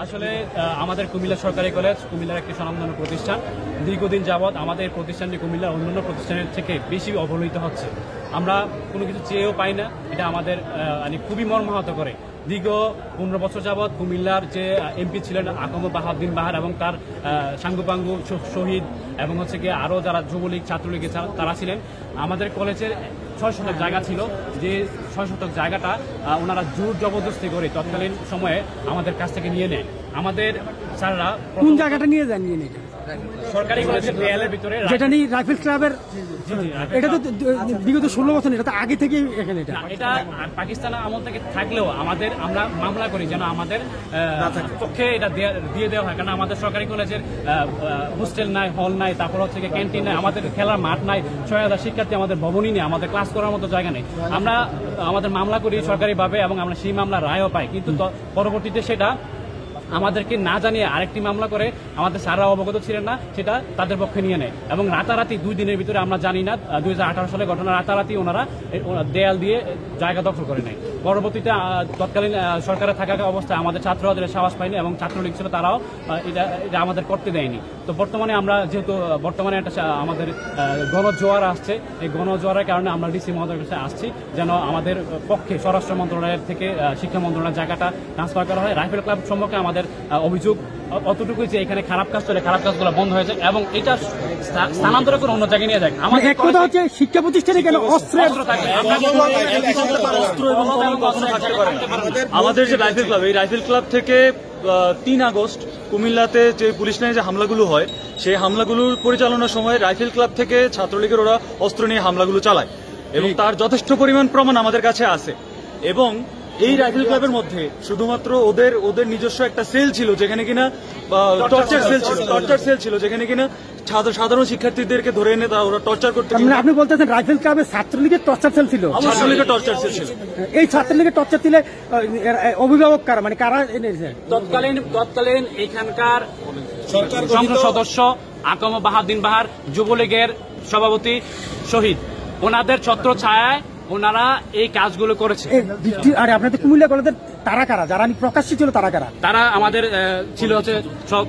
আসলে আমাদের কুমিল্লা সরকারি কলেজ কুমিল্লার একটি স্বনামধন্য প্রতিষ্ঠান। দীর্ঘদিন যাবৎ আমাদের প্রতিষ্ঠানটি কুমিল্লার অন্যান্য প্রতিষ্ঠানের থেকে বেশি অবহেলিত হচ্ছে। আমরা কোনো কিছু চেয়েও পাই না, এটা আমাদের খুবই মর্মাহত করে। দীর্ঘ 15 বছর যাবৎ কুমিল্লার যে এমপি ছিলেন আকম বাহাউদ্দিন বাহার এবং তার সাঙ্গুপাঙ্গু শহীদ এবং হচ্ছে গিয়ে আরও যারা যুবলীগ ছাত্রলীগের তারা ছিলেন। আমাদের কলেজের 6 শতক জায়গা ছিল, যে 6 শতক জায়গাটা ওনারা জোর জবরদস্তি করে তৎকালীন সময়ে আমাদের কাছ থেকে নিয়ে নেয়। আমাদের স্যাররা কোন জায়গাটা নিয়ে যান, নিয়ে নেয় সরকারি কলেজের দেয়ালের ভিতরে, যেটা নিয়ে রাইফেলস ক্লাবের, এটা তো বিগত 16 বছর, এটা তো আগে থেকে এখানে এটা পাকিস্তান আমল থেকে থাকলেও আমরা মামলা করি যেন আমাদের পক্ষে এটা দিয়ে দেওয়া হয়। কারণ আমাদের সরকারি কলেজের হোস্টেল নাই, হল নাই, তারপর হচ্ছে ক্যান্টিন নাই, আমাদের খেলার মাঠ নাই, 6000 শিক্ষার্থী, আমাদের ভবনই নেই, আমাদের ক্লাস করার মতো জায়গা নেই। আমরা আমাদের মামলা করি সরকারিভাবে এবং আমরা সেই মামলা রায়ও পাই, কিন্তু পরবর্তীতে সেটা আমাদেরকে না জানিয়ে আরেকটি মামলা করে, আমাদের স্যাররা অবগত ছিলেন না, সেটা তাদের পক্ষে নিয়ে নেয় এবং রাতারাতি 2 দিনের ভিতরে, আমরা জানি না 2018 সালে ঘটনা, রাতারাতি ওনারা দেয়াল দিয়ে জায়গা দখল করে নেয়। পরবর্তীতে তৎকালীন সরকারে থাকা অবস্থায় আমাদের ছাত্রদের সাহস পায়নি এবং ছাত্রলীগ ছিল, তারাও এটা আমাদের করতে দেয়নি। তো বর্তমানে আমরা যেহেতু একটা আমাদের গণজোয়ার আসছে, এই গণজোয়ারের কারণে আমরা ডিসি মহোদয়ের কাছে আসছি যেন আমাদের পক্ষে স্বরাষ্ট্র মন্ত্রণালয়ের থেকে শিক্ষা মন্ত্রণালয়ের জায়গাটা ট্রান্সফার করা হয়। রাইফেল ক্লাব সম্পর্কে আমাদের অভিযোগ অতটুকুই যে এখানে খারাপ কাজ চলে, খারাপ কাজগুলো বন্ধ হয়েছে এবং এটা স্থানান্তর করে অন্য জায়গায় নিয়ে যায়। আমাদের এক কথা হচ্ছে শিক্ষা প্রতিষ্ঠানে কেন অস্ত্র থাকে? আমাদের যে রাইফেল ক্লাব, এই রাইফেল ক্লাব থেকে 3 আগস্ট কুমিল্লাতে যে পুলিশ লাইনে যে হামলাগুলো হয়, সেই হামলাগুলোর পরিচালনার সময় রাইফেল ক্লাব থেকে ছাত্রলীগের ওরা অস্ত্র নিয়ে হামলাগুলো চালায় এবং তার যথেষ্ট পরিমাণ প্রমাণ আমাদের কাছে আছে। এবং এই রাইফেল ক্লাবের মধ্যে শুধুমাত্র ওদের নিজস্ব একটা সেল ছিল, যেখানে কিনা টর্চার সেল ছিল, যেখানে কিনা সাধারণ শিক্ষার্থীদেরকে ধরে এনে ওরা টর্চার করতে। আপনি বলতেছেন রাইফেল ক্লাবে ছাত্রলীগের টর্চার সেল ছিল? ছাত্রলীগের টর্চার সেল ছিল। এই ছাত্রলীগের টর্চার ছিল অভিভাবক কারা, মানে কারা এনেছে? তৎকালীন এখানকার সংসদ সদস্য আকম বাহাউদ্দিন বাহার, যুবলীগের সভাপতি শহীদ, ওনাদের ছত্র ছায়ায় ওনারা এই কাজগুলো করেছে। আরে আপনাদের কুমিল্লা কলেজের তারা কারা, যারা প্রকাশ্যে ছিল, তারা কারা? তারা আমাদের ছিল হচ্ছে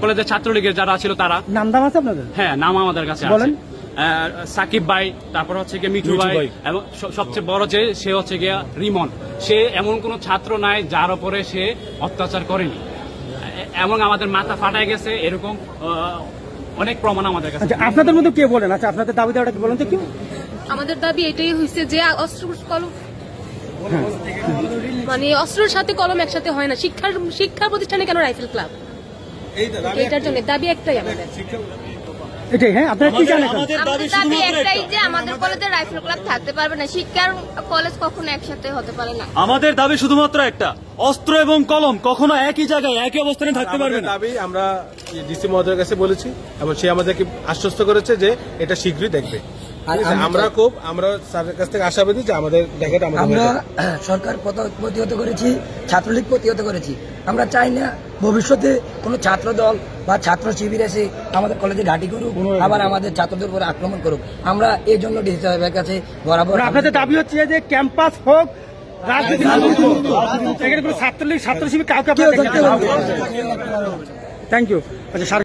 কলেজের ছাত্রলীগের যারা ছিল তারা। নাম দাম আছে আপনাদের? হ্যাঁ, নাম আমাদের কাছে বলেন। সাকিব ভাই, তারপর হচ্ছে গিয়ে মিঠু ভাই, এবং সবচেয়ে বড় যে সে হচ্ছে গিয়ে রিমন। সে এমন কোন ছাত্র নাই যার উপরে সে অত্যাচার করেনি এবং আমাদের মাথা ফাটায় গেছে, এরকম অনেক প্রমাণ আমাদের কাছে। আপনাদের মধ্যে কে বলেন? আচ্ছা, আপনাদের দাবি দেওয়াটা কি বলেন তো? কি আমাদের দাবি এটাই হয়েছে যে অস্ত্র কলম, মানে অস্ত্রের সাথে কলম একসাথে হয় না। শিক্ষা প্রতিষ্ঠানে কেন রাইফেল ক্লাব? এটার জন্য দাবি একটাই আমাদের। এটাই, হ্যাঁ, আপনারা কি জানেন? আমাদের দাবি একটাই যে আমাদের কলেজে রাইফেল ক্লাব থাকতে পারবে না, শিক্ষার কলেজ কখনো একসাথে হতে পারে না। আমাদের দাবি শুধুমাত্র একটা, অস্ত্র এবং কলম কখনো একই জায়গায় একই অবস্থানে থাকতে পারবে না। দাবি আমরা ডিসি মহোদয়ের কাছে বলেছি এবং সে আমাদেরকে আশ্বস্ত করেছে যে এটা শীঘ্রই দেখবে। আমরা স্যারের কাছ থেকে আশাবাদী যে আমাদের দেখাটা আমরা সরকার প্রতিহত করেছি, ছাত্রলীগ প্রতিহত করেছি। আমরা চাই না ভবিষ্যতে কোনো ছাত্র দল বা ছাত্র শিবির এসে আমাদের কলেজে ঘাঁটি করুক, আবার আমাদের ছাত্রদের উপর আক্রমণ করুক। আমরা এই জন্য ডিসি সাহেবের কাছে বরাবর আপনাদের দাবি হচ্ছে যে ক্যাম্পাস হোক, ছাত্রলীগ ছাত্র শিবির কাউকে। Thank you. আচ্ছা,